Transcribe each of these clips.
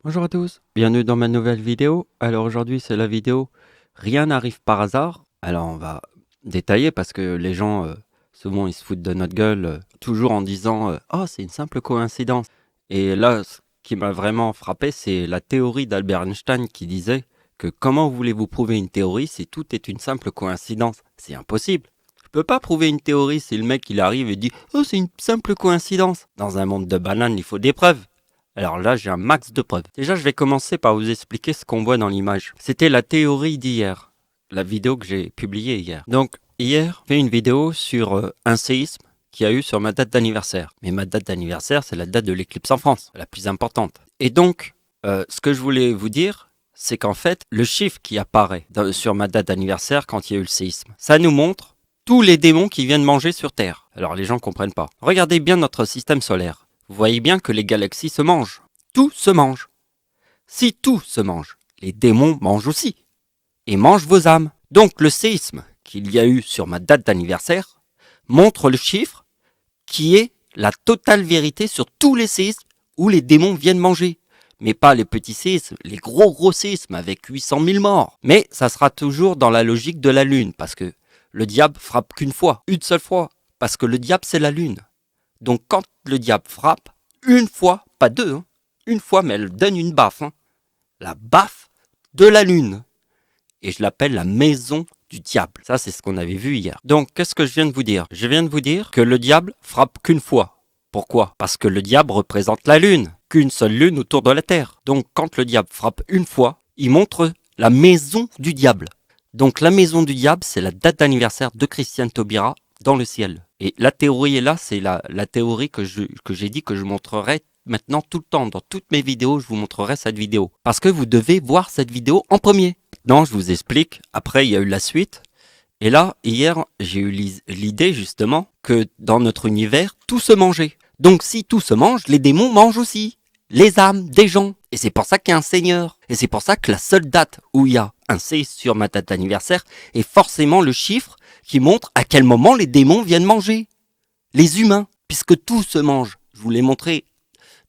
Bonjour à tous, bienvenue dans ma nouvelle vidéo. Alors aujourd'hui c'est la vidéo Rien n'arrive par hasard. Alors on va détailler parce que les gens souvent ils se foutent de notre gueule toujours en disant oh c'est une simple coïncidence. Et là ce qui m'a vraiment frappé c'est la théorie d'Albert Einstein qui disait que comment voulez-vous prouver une théorie si tout est une simple coïncidence? C'est impossible. Je peux pas prouver une théorie si le mec il arrive et dit oh c'est une simple coïncidence. Dans un monde de bananes il faut des preuves. Alors là, j'ai un max de preuves. Déjà, je vais commencer par vous expliquer ce qu'on voit dans l'image. C'était la théorie d'hier, la vidéo que j'ai publiée hier. Donc, hier, j'ai fait une vidéo sur un séisme qu'il y a eu sur ma date d'anniversaire. Mais ma date d'anniversaire, c'est la date de l'éclipse en France, la plus importante. Et donc, ce que je voulais vous dire, c'est qu'en fait, le chiffre qui apparaît sur ma date d'anniversaire quand il y a eu le séisme, ça nous montre tous les démons qui viennent manger sur Terre. Alors, les gens comprennent pas. Regardez bien notre système solaire. Vous voyez bien que les galaxies se mangent. Tout se mange. Si tout se mange, les démons mangent aussi. Et mangent vos âmes. Donc le séisme qu'il y a eu sur ma date d'anniversaire montre le chiffre qui est la totale vérité sur tous les séismes où les démons viennent manger. Mais pas les petits séismes, les gros séismes avec 800 000 morts. Mais ça sera toujours dans la logique de la Lune, parce que le diable frappe qu'une fois, une seule fois. Parce que le diable c'est la Lune. Donc quand le diable frappe, une fois, pas deux, une fois, mais elle donne une baffe. La baffe de la Lune. Et je l'appelle la maison du diable. Ça, c'est ce qu'on avait vu hier. Donc, qu'est-ce que je viens de vous dire? Je viens de vous dire que le diable frappe qu'une fois. Pourquoi? Parce que le diable représente la Lune. Qu'une seule Lune autour de la Terre. Donc, quand le diable frappe une fois, il montre la maison du diable. Donc, la maison du diable, c'est la date d'anniversaire de Christiane Taubira dans le ciel. Et la théorie est là, c'est la théorie que j'ai dit que je montrerai maintenant tout le temps. Dans toutes mes vidéos, je vous montrerai cette vidéo. Parce que vous devez voir cette vidéo en premier. Non, je vous explique. Après, il y a eu la suite. Et là, hier, j'ai eu l'idée justement que dans notre univers, tout se mangeait. Donc si tout se mange, les démons mangent aussi. Les âmes des gens. Et c'est pour ça qu'il y a un seigneur. Et c'est pour ça que la seule date où il y a un C sur ma date d'anniversaire est forcément le chiffre qui montre à quel moment les démons viennent manger. Les humains, puisque tout se mange. Je vous l'ai montré.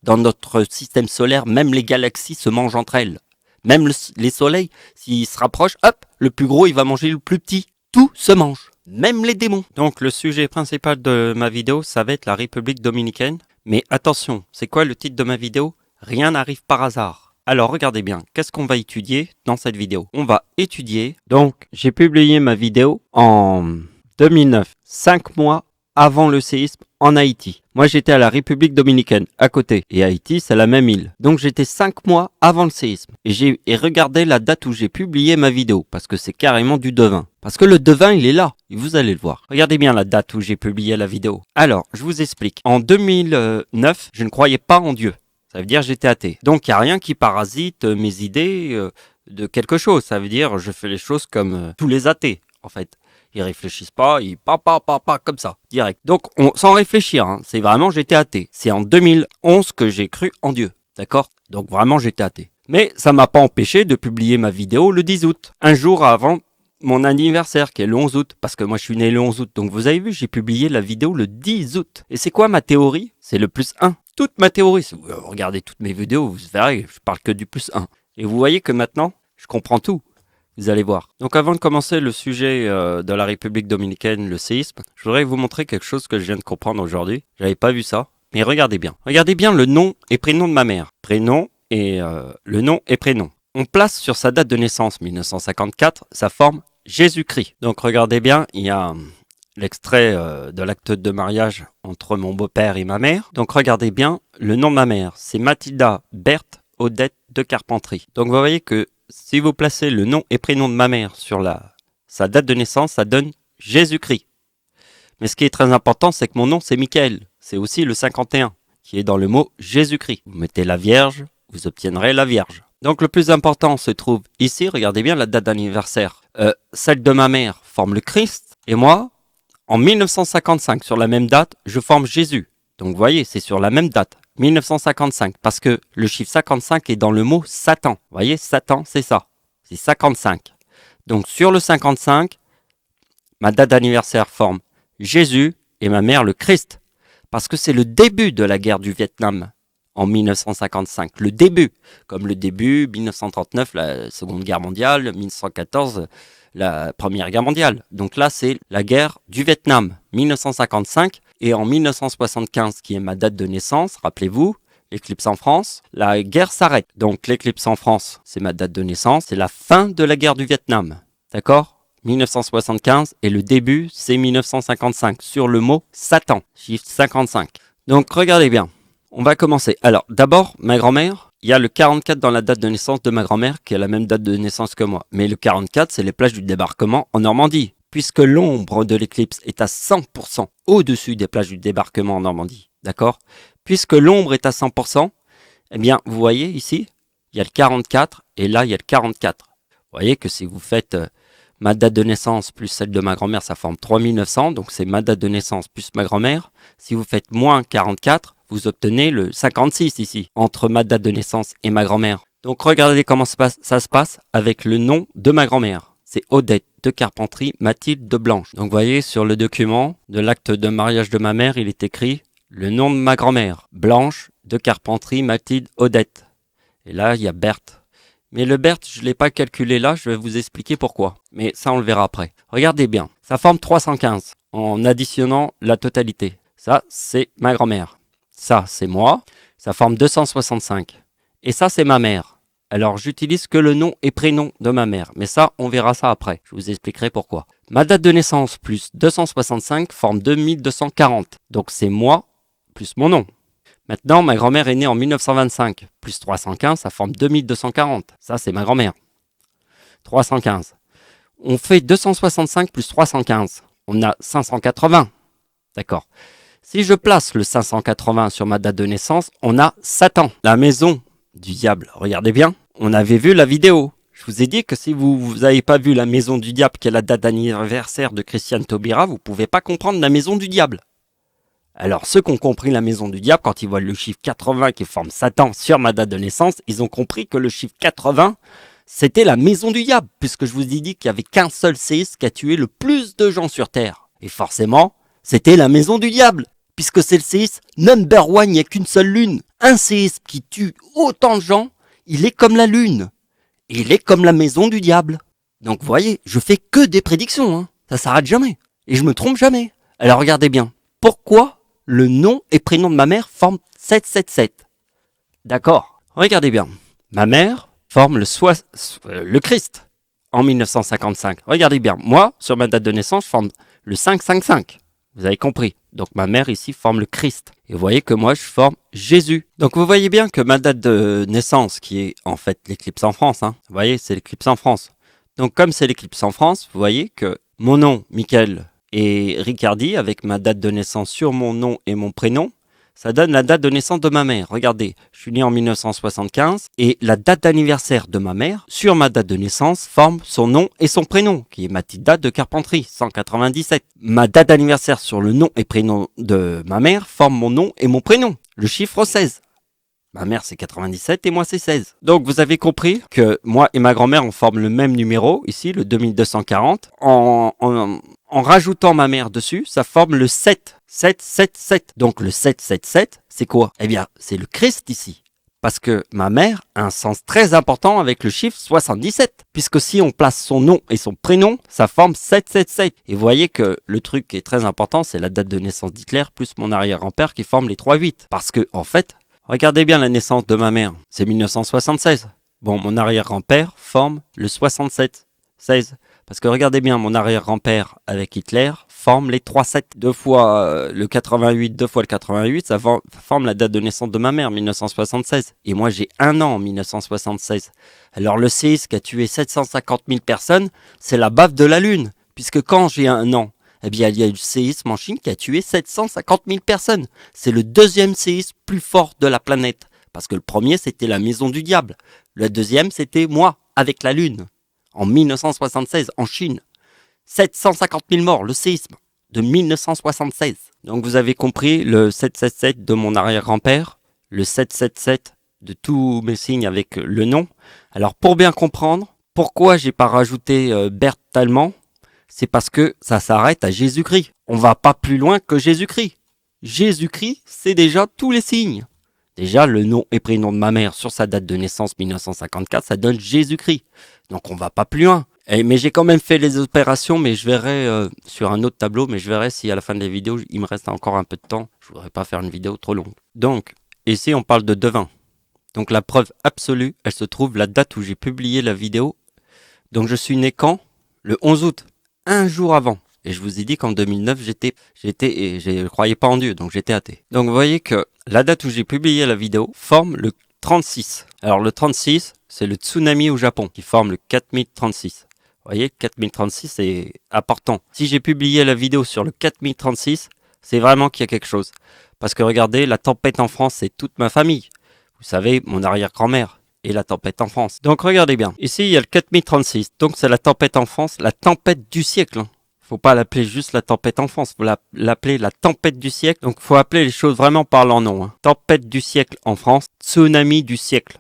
Dans notre système solaire, même les galaxies se mangent entre elles. Même les soleils, s'ils se rapprochent, hop, le plus gros, il va manger le plus petit. Tout se mange. Même les démons. Donc le sujet principal de ma vidéo, ça va être la République dominicaine. Mais attention, c'est quoi le titre de ma vidéo? Rien n'arrive par hasard. Alors regardez bien, qu'est-ce qu'on va étudier dans cette vidéo? On va étudier, donc j'ai publié ma vidéo en 2009, 5 mois avant le séisme en Haïti. Moi j'étais à la République dominicaine, à côté, et Haïti c'est la même île. Donc j'étais 5 mois avant le séisme. Et regardez la date où j'ai publié ma vidéo, parce que c'est carrément du devin. Parce que le devin il est là, et vous allez le voir. Regardez bien la date où j'ai publié la vidéo. Alors, je vous explique. En 2009, je ne croyais pas en Dieu. Ça veut dire j'étais athée. Donc il n'y a rien qui parasite mes idées de quelque chose. Ça veut dire je fais les choses comme tous les athées, en fait. Ils réfléchissent pas, ils pas comme ça, direct. Donc sans réfléchir, c'est vraiment j'étais athée. C'est en 2011 que j'ai cru en Dieu, d'accord? Donc vraiment j'étais athée. Mais ça m'a pas empêché de publier ma vidéo le 10 août, un jour avant mon anniversaire qui est le 11 août, parce que moi je suis né le 11 août. Donc vous avez vu, j'ai publié la vidéo le 10 août. Et c'est quoi ma théorie? C'est le plus 1. Toute ma théorie, si vous regardez toutes mes vidéos, vous verrez, je parle que du plus 1. Et vous voyez que maintenant, je comprends tout. Vous allez voir. Donc avant de commencer le sujet de la République dominicaine, le séisme, je voudrais vous montrer quelque chose que je viens de comprendre aujourd'hui. J'avais pas vu ça, mais regardez bien. Regardez bien le nom et prénom de ma mère. Prénom et le nom et prénom. On place sur sa date de naissance, 1954, sa forme Jésus-Christ. Donc regardez bien, il y a l'extrait de l'acte de mariage entre mon beau-père et ma mère. Donc regardez bien, le nom de ma mère, c'est Mathilda Berthe Odette de Carpentry. Donc vous voyez que si vous placez le nom et prénom de ma mère sur sa date de naissance, ça donne Jésus-Christ. Mais ce qui est très important, c'est que mon nom, c'est Michael. C'est aussi le 51, qui est dans le mot Jésus-Christ. Vous mettez la Vierge, vous obtiendrez la Vierge. Donc le plus important se trouve ici, regardez bien la date d'anniversaire. Celle de ma mère forme le Christ, et moi, en 1955, sur la même date, je forme Jésus. Donc vous voyez, c'est sur la même date. 1955, parce que le chiffre 55 est dans le mot Satan. Vous voyez, Satan, c'est ça. C'est 55. Donc sur le 55, ma date d'anniversaire forme Jésus et ma mère le Christ. Parce que c'est le début de la guerre du Vietnam. en 1955. Le début, comme le début, 1939, la Seconde Guerre mondiale, 1914, la Première Guerre mondiale. Donc là, c'est la guerre du Vietnam, 1955. Et en 1975, qui est ma date de naissance, rappelez-vous, l'éclipse en France, la guerre s'arrête. Donc l'éclipse en France, c'est ma date de naissance, c'est la fin de la guerre du Vietnam. D'accord ? 1975 et le début, c'est 1955, sur le mot Satan, chiffre 55. Donc regardez bien, on va commencer. Alors d'abord, ma grand-mère, il y a le 44 dans la date de naissance de ma grand-mère, qui a la même date de naissance que moi. Mais le 44, c'est les plages du débarquement en Normandie, puisque l'ombre de l'éclipse est à 100% au-dessus des plages du débarquement en Normandie. D'accord ? Puisque l'ombre est à 100%, eh bien, vous voyez ici, il y a le 44 et là, il y a le 44. Vous voyez que si vous faites ma date de naissance plus celle de ma grand-mère, ça forme 3900, donc c'est ma date de naissance plus ma grand-mère. Si vous faites moins 44, vous obtenez le 56 ici, entre ma date de naissance et ma grand-mère. Donc regardez comment ça se passe avec le nom de ma grand-mère. C'est Odette de Carpentrie Mathilde de Blanche. Donc vous voyez, sur le document de l'acte de mariage de ma mère, il est écrit le nom de ma grand-mère, Blanche de Carpentrie Mathilde Odette. Et là, il y a Berthe. Mais le Berthe, je ne l'ai pas calculé là, je vais vous expliquer pourquoi. Mais ça, on le verra après. Regardez bien, ça forme 315 en additionnant la totalité. Ça, c'est ma grand-mère. Ça, c'est moi. Ça forme 265. Et ça, c'est ma mère. Alors, j'utilise que le nom et prénom de ma mère. Mais ça, on verra ça après. Je vous expliquerai pourquoi. Ma date de naissance plus 265 forme 2240. Donc, c'est moi plus mon nom. Maintenant, ma grand-mère est née en 1925. Plus 315, ça forme 2240. Ça, c'est ma grand-mère. 315. On fait 265 plus 315. On a 580. D'accord. Si je place le 580 sur ma date de naissance, on a Satan, la maison du diable. Regardez bien, on avait vu la vidéo. Je vous ai dit que si vous n'avez pas vu la maison du diable, qui est la date d'anniversaire de Christiane Taubira, vous ne pouvez pas comprendre la maison du diable. Alors ceux qui ont compris la maison du diable, quand ils voient le chiffre 80 qui forme Satan sur ma date de naissance, ils ont compris que le chiffre 80, c'était la maison du diable, puisque je vous ai dit qu'il n'y avait qu'un seul séisme qui a tué le plus de gens sur Terre. Et forcément, c'était la maison du diable, puisque c'est le séisme number one, il n'y a qu'une seule lune. Un séisme qui tue autant de gens, il est comme la lune. Et il est comme la maison du diable. Donc vous voyez, je fais que des prédictions, hein. Ça s'arrête jamais. Et je me trompe jamais. Alors regardez bien, pourquoi le nom et prénom de ma mère forment 777. D'accord. Regardez bien. Ma mère forme le Christ en 1955. Regardez bien. Moi, sur ma date de naissance, je forme le 555. Vous avez compris. Donc ma mère ici forme le Christ. Et vous voyez que moi, je forme Jésus. Donc vous voyez bien que ma date de naissance, qui est en fait l'éclipse en France, hein, vous voyez, c'est l'éclipse en France. Donc comme c'est l'éclipse en France, vous voyez que mon nom, Michael, et Ricardi, avec ma date de naissance sur mon nom et mon prénom, ça donne la date de naissance de ma mère. Regardez, je suis né en 1975 et la date d'anniversaire de ma mère, sur ma date de naissance, forme son nom et son prénom, qui est ma petite date de Carpentrie, 197. Ma date d'anniversaire sur le nom et prénom de ma mère forme mon nom et mon prénom, le chiffre 16. Ma mère c'est 97 et moi c'est 16. Donc vous avez compris que moi et ma grand-mère on forme le même numéro, ici le 2240. En rajoutant ma mère dessus, ça forme le 7. 777. Donc le 777, c'est quoi ? Eh bien, c'est le Christ ici. Parce que ma mère a un sens très important avec le chiffre 77. Puisque si on place son nom et son prénom, ça forme 777. Et vous voyez que le truc qui est très important, c'est la date de naissance d'Hitler plus mon arrière-grand-père qui forme les 3-8. Parce que, en fait, regardez bien la naissance de ma mère. C'est 1976. Bon, mon arrière-grand-père forme le 67. 16. Parce que regardez bien, mon arrière-grand-père avec Hitler forme les 3-7. Deux fois le 88, deux fois le 88, ça forme la date de naissance de ma mère, 1976. Et moi, j'ai 1 an en 1976. Alors le séisme qui a tué 750 000 personnes, c'est la baffe de la Lune. Puisque quand j'ai 1 an, eh bien, il y a eu le séisme en Chine qui a tué 750 000 personnes. C'est le deuxième séisme plus fort de la planète. Parce que le premier, c'était la maison du diable. Le deuxième, c'était moi, avec la Lune. En 1976, en Chine. 750 000 morts, le séisme de 1976. Donc vous avez compris, le 777 de mon arrière-grand-père, le 777 de tous mes signes avec le nom. Alors pour bien comprendre, pourquoi j'ai pas rajouté Berthe Talmand, c'est parce que ça s'arrête à Jésus-Christ. On va pas plus loin que Jésus-Christ. Jésus-Christ, c'est déjà tous les signes. Déjà, le nom et prénom de ma mère sur sa date de naissance 1954, ça donne Jésus-Christ. Donc on va pas plus loin. Mais j'ai quand même fait les opérations, mais je verrai sur un autre tableau, mais je verrai si à la fin de la vidéo, il me reste encore un peu de temps. Je voudrais pas faire une vidéo trop longue. Donc, ici on parle de devin. Donc la preuve absolue, elle se trouve la date où j'ai publié la vidéo. Donc je suis né quand? Le 11 août, un jour avant. Et je vous ai dit qu'en 2009, et je ne croyais pas en Dieu, donc j'étais athée. Donc vous voyez que la date où j'ai publié la vidéo forme le 36. Alors le 36, c'est le tsunami au Japon qui forme le 4036. Vous voyez, 4036, c'est important. Si j'ai publié la vidéo sur le 4036, c'est vraiment qu'il y a quelque chose. Parce que regardez, la tempête en France, c'est toute ma famille. Vous savez, mon arrière-grand-mère. Et la tempête en France. Donc regardez bien, ici il y a le 4036, donc c'est la tempête en France, la tempête du siècle. Faut pas l'appeler juste la tempête en France, faut l'appeler la tempête du siècle. Donc faut appeler les choses vraiment par leur nom. Tempête du siècle en France, tsunami du siècle.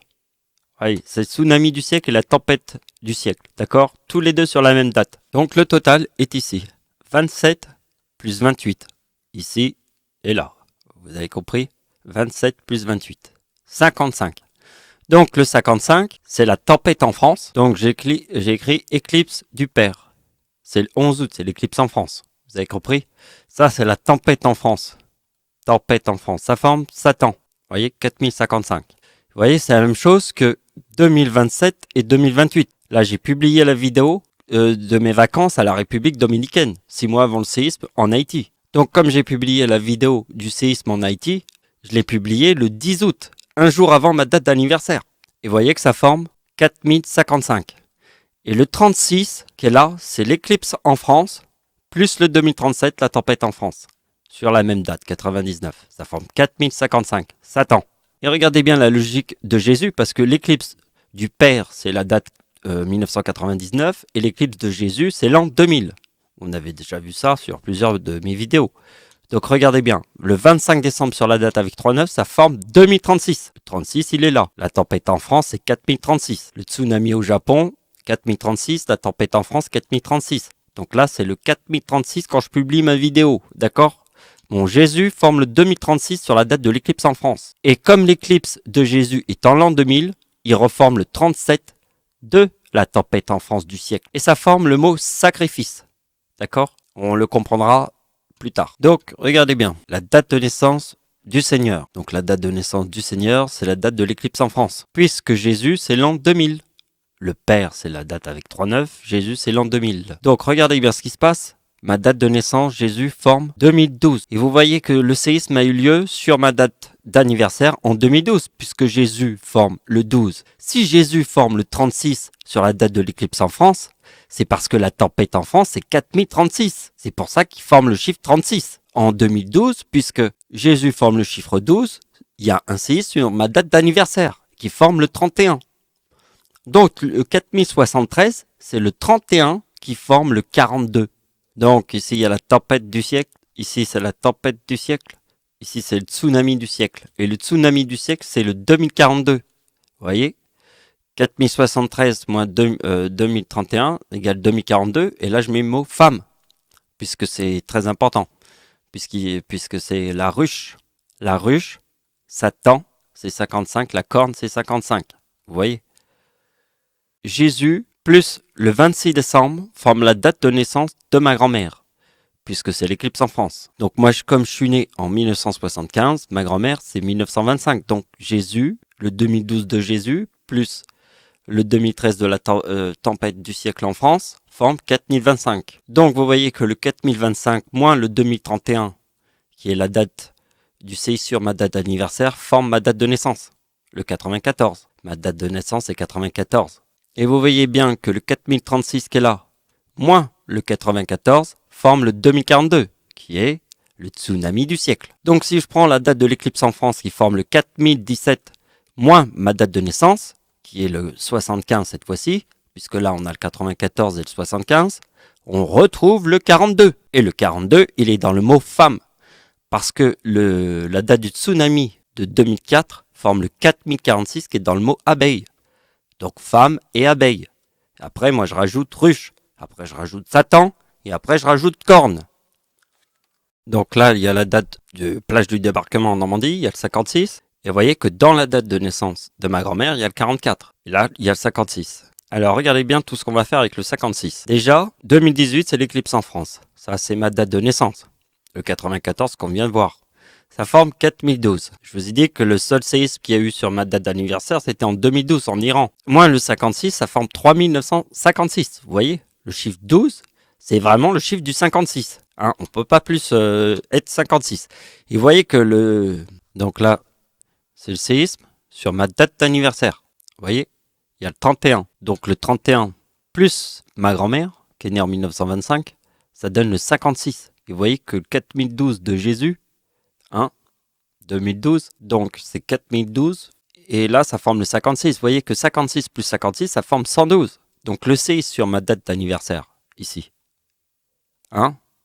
Oui, c'est le tsunami du siècle et la tempête du siècle, d'accord? Tous les deux sur la même date. Donc le total est ici, 27 plus 28, ici et là. Vous avez compris? 27 plus 28, 55. Donc le 55, c'est la tempête en France. Donc j'ai écrit éclipse du Père. C'est le 11 août, c'est l'éclipse en France. Vous avez compris? Ça, c'est la tempête en France. Tempête en France. Ça forme Satan. Vous voyez, 4055. Vous voyez, c'est la même chose que 2027 et 2028. Là, j'ai publié la vidéo de mes vacances à la République dominicaine, 6 mois avant le séisme en Haïti. Donc comme j'ai publié la vidéo du séisme en Haïti, je l'ai publiée le 10 août. Un jour avant ma date d'anniversaire. Et vous voyez que ça forme 4055. Et le 36 qui est là, c'est l'éclipse en France, plus le 2037, la tempête en France. Sur la même date, 99. Ça forme 4055. Satan. Et regardez bien la logique de Jésus, parce que l'éclipse du Père, c'est la date 1999, et l'éclipse de Jésus, c'est l'an 2000. On avait déjà vu ça sur plusieurs de mes vidéos. Donc regardez bien, le 25 décembre sur la date avec 39, ça forme 2036. Le 36, il est là. La tempête en France, c'est 4036. Le tsunami au Japon, 4036. La tempête en France, 4036. Donc là, c'est le 4036 quand je publie ma vidéo. D'accord? Mon Jésus forme le 2036 sur la date de l'éclipse en France. Et comme l'éclipse de Jésus est en l'an 2000, il reforme le 37 de la tempête en France du siècle. Et ça forme le mot sacrifice. D'accord? On le comprendra plus tard. Donc, regardez bien, la date de naissance du Seigneur. Donc, la date de naissance du Seigneur, c'est la date de l'éclipse en France. Puisque Jésus, c'est l'an 2000. Le Père, c'est la date avec 39. Jésus, c'est l'an 2000. Donc, regardez bien ce qui se passe. Ma date de naissance, Jésus, forme 2012. Et vous voyez que le séisme a eu lieu sur ma date d'anniversaire en 2012, puisque Jésus forme le 12. Si Jésus forme le 36 sur la date de l'éclipse en France, c'est parce que la tempête en France, c'est 4036. C'est pour ça qu'il forme le chiffre 36. En 2012, puisque Jésus forme le chiffre 12, il y a un séisme sur ma date d'anniversaire, qui forme le 31. Donc, le 4073, c'est le 31 qui forme le 42. Donc, ici, il y a la tempête du siècle. Ici, c'est la tempête du siècle. Ici, c'est le tsunami du siècle. Et le tsunami du siècle, c'est le 2042. Vous voyez? 4073 moins 2031 égale 2042. Et là, je mets le mot femme, puisque c'est très important. Puisque c'est la ruche. La ruche, Satan, c'est 55. La corne, c'est 55. Vous voyez? Jésus plus le 26 décembre forme la date de naissance de ma grand-mère, puisque c'est l'éclipse en France. Donc moi, comme je suis né en 1975, ma grand-mère, c'est 1925. Donc Jésus, le 2012 de Jésus, plus le 2013 de la tempête du siècle en France, forme 4025. Donc vous voyez que le 4025 moins le 2031, qui est la date du séisme sur ma date d'anniversaire, forme ma date de naissance, le 94. Ma date de naissance est 94. Et vous voyez bien que le 4036 qui est là, moins le 94, forme le 2042, qui est le tsunami du siècle. Donc si je prends la date de l'éclipse en France qui forme le 4017, moins ma date de naissance, qui est le 75 cette fois-ci, puisque là on a le 94 et le 75, on retrouve le 42. Et le 42, il est dans le mot femme, parce que la date du tsunami de 2004 forme le 4046 qui est dans le mot abeille. Donc femme et abeille. Après, moi, je rajoute ruche. Après, je rajoute Satan. Et après, je rajoute corne. Donc là, il y a la date de plage du débarquement en Normandie. Il y a le 56. Et vous voyez que dans la date de naissance de ma grand-mère, il y a le 44. Et là, il y a le 56. Alors, regardez bien tout ce qu'on va faire avec le 56. Déjà, 2018, c'est l'éclipse en France. Ça, c'est ma date de naissance. Le 94 qu'on vient de voir. Ça forme 4012. Je vous ai dit que le seul séisme qu'il y a eu sur ma date d'anniversaire, c'était en 2012 en Iran. Moi, le 56, ça forme 3956. Vous voyez, le chiffre 12, c'est vraiment le chiffre du 56. Hein, on ne peut pas plus être 56. Et vous voyez que le... Donc là, c'est le séisme sur ma date d'anniversaire. Vous voyez, il y a le 31. Donc le 31 plus ma grand-mère, qui est née en 1925, ça donne le 56. Et vous voyez que le 4012 de Jésus, 2012, donc c'est 4012, et là ça forme le 56. Vous voyez que 56 plus 56, ça forme 112. Donc le C sur ma date d'anniversaire, ici,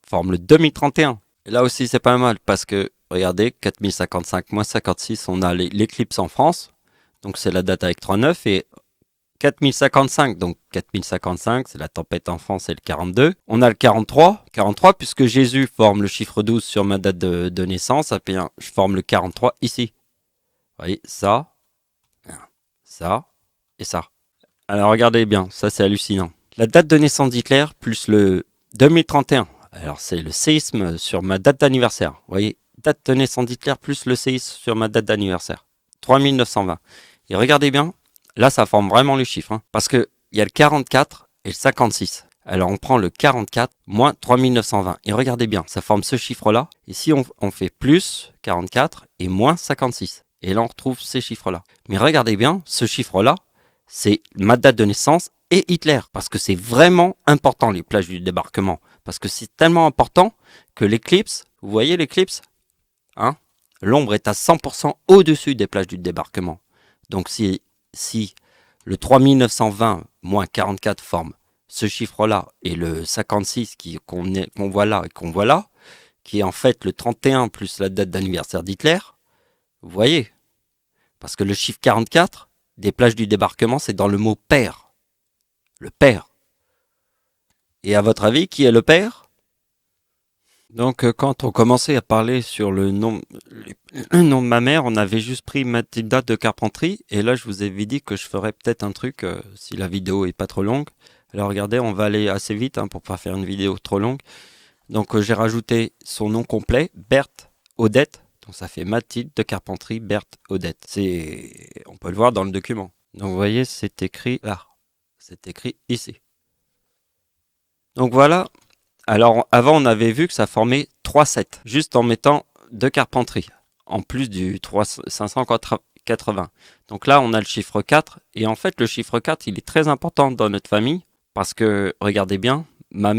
forme le 2031. Et là aussi c'est pas mal, parce que, regardez, 4055 moins 56, on a l'éclipse en France, donc c'est la date avec 39, et 4055, donc 4055, c'est la tempête en France, c'est le 42. On a le 43, puisque Jésus forme le chiffre 12 sur ma date de naissance, et bien, je forme le 43 ici. Vous voyez, ça, et ça. Alors regardez bien, ça c'est hallucinant. La date de naissance d'Hitler plus le 2031. Alors c'est le séisme sur ma date d'anniversaire. Vous voyez, date de naissance d'Hitler plus le séisme sur ma date d'anniversaire. 3920. Et regardez bien, là, ça forme vraiment les chiffres, parce qu'il y a le 44 et le 56. Alors, on prend le 44 moins 3920. Et regardez bien, ça forme ce chiffre-là. Ici, on fait plus 44 et moins 56. Et là, on retrouve ces chiffres-là. Mais regardez bien, ce chiffre-là, c'est ma date de naissance et Hitler. Parce que c'est vraiment important, les plages du débarquement. Parce que c'est tellement important que l'éclipse, vous voyez l'éclipse, l'ombre est à 100% au-dessus des plages du débarquement. Donc, si le 3920 moins 44 forme ce chiffre-là et le 56 qu'on voit là et qu'on voit là, qui est en fait le 31 plus la date d'anniversaire d'Hitler, vous voyez, parce que le chiffre 44 des plages du débarquement, c'est dans le mot père. Le père. Et à votre avis, qui est le père ? Donc, quand on commençait à parler sur le nom de ma mère, on avait juste pris Mathilda de Carpentrie. Et là, je vous avais dit que je ferais peut-être un truc si la vidéo est pas trop longue. Alors, regardez, on va aller assez vite pour pas faire une vidéo trop longue. Donc, j'ai rajouté son nom complet, Berthe Odette. Donc, ça fait Mathilde de Carpentrie, Berthe Odette. On peut le voir dans le document. Donc, vous voyez, c'est écrit là. C'est écrit ici. Donc, voilà. Alors, avant, on avait vu que ça formait 3-7, juste en mettant de Carpentrie, en plus du 580. Donc là, on a le chiffre 4, et en fait, le chiffre 4, il est très important dans notre famille, parce que, regardez bien, ma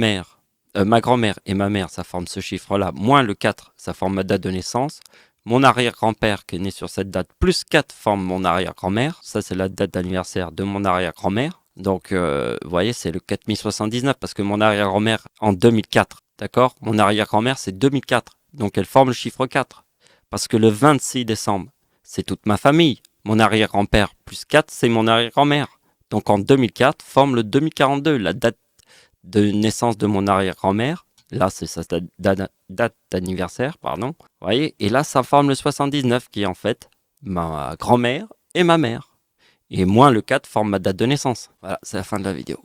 grand-mère et ma mère, ça forme ce chiffre-là, moins le 4, ça forme ma date de naissance. Mon arrière-grand-père qui est né sur cette date, plus 4 forme mon arrière-grand-mère. Ça, c'est la date d'anniversaire de mon arrière-grand-mère. Donc, vous voyez, c'est le 4079 parce que mon arrière-grand-mère en 2004, d'accord ? Mon arrière-grand-mère, c'est 2004. Donc, elle forme le chiffre 4. Parce que le 26 décembre, c'est toute ma famille. Mon arrière-grand-père plus 4, c'est mon arrière-grand-mère. Donc, en 2004, forme le 2042, la date de naissance de mon arrière-grand-mère. Là, c'est sa date d'anniversaire, pardon. Vous voyez ? Et là, ça forme le 79 qui est en fait ma grand-mère et ma mère. Et moins le 4 forme ma date de naissance. Voilà, c'est la fin de la vidéo.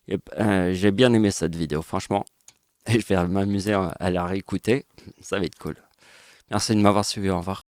J'ai bien aimé cette vidéo, franchement. Et je vais m'amuser à la réécouter. Ça va être cool. Merci de m'avoir suivi, au revoir.